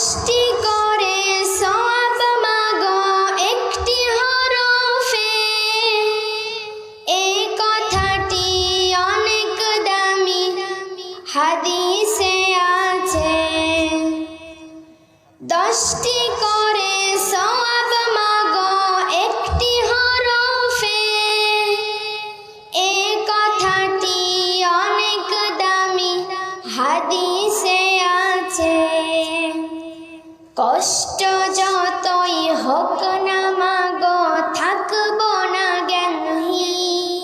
10টি করে সওয়াব মাগো একটি হরফে, এই কথাটি অনেক দামি হাদিসে আছে। 10টি করে সওয়াব মাগো একটি হরফে, এই কথাটি অনেক দামি হাদিসে আছে। কষ্ট যতই হোক না মাগো থাকবো না জ্ঞানহীন,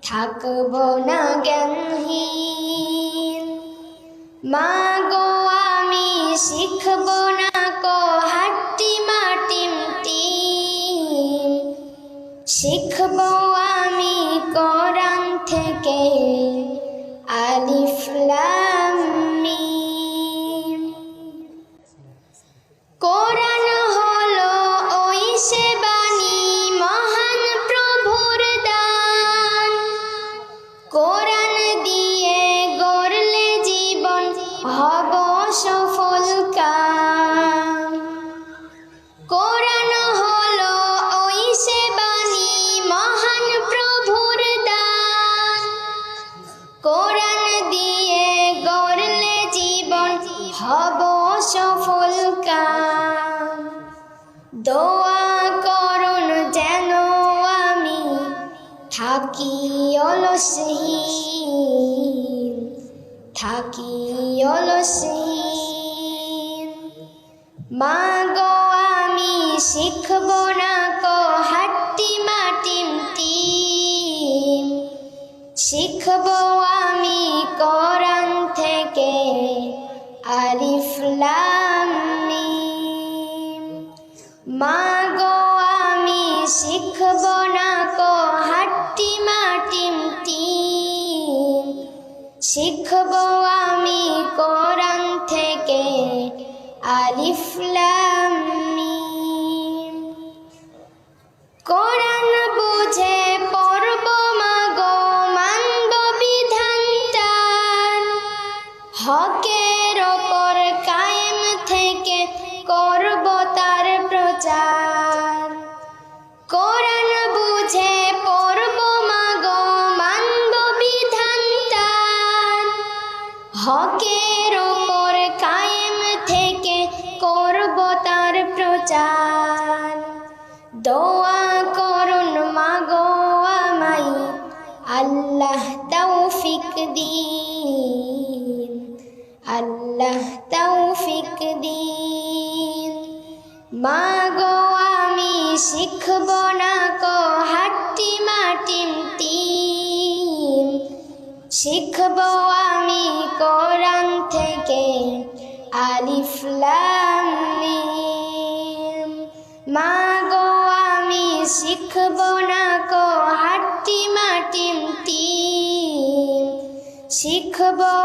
থাকবো না জ্ঞানহীন। মাগো আমি শিখবো না কো হাট্টি মাটিম টিম, শিখবো আমি কোরআন থেকে আলিফ লাম মিম। কোরআন হলো ওই সে বাণী মহান প্রভুর দান, কোরআন দিয়ে গড়লে জীবন হব সফল কাম। কোরআন হলো ওই সে বাণী মহান প্রভুর দান, কোরআন দিয়ে গড়লে জীবন হব সফল কাম। দোয়া করুন যেন আমি থাকি অলসহীন, থাকি অলসহীন। মাগো আমি শিখবো না কো হাট্টি মাটিম টিম, শিখবো আমি কোরআন থেকে আলিফ লাম মিম। মাগো আমি শিখবো না কো হাট্টি মাটিম টিম, শিখবো আমি কোরআন থেকে আলিফ লাম মিম। কোরআন বুঝে পড়ব মাগো মানব বিধানটার, হকের ওপর কায়েম থেকে করব তার প্রচার। কোরআন বুঝে পড়ব মাগো মানব বিধানটার, হকের ওপর কায়েম থেকে করব তার প্রচার। দোয়া করুন মাগো আমায় আল্লাহ তৌফিক দিন, আল্লাহ তৌফিক দিন। মাগো আমি শিখবো না কো হাট্টি মাটিম টিম, শিখবো আমি কোরআন থেকে আলিফ লাম মিম। মাগো আমি শিখবো না কো হাট্টি মাটিম টিম, শিখবো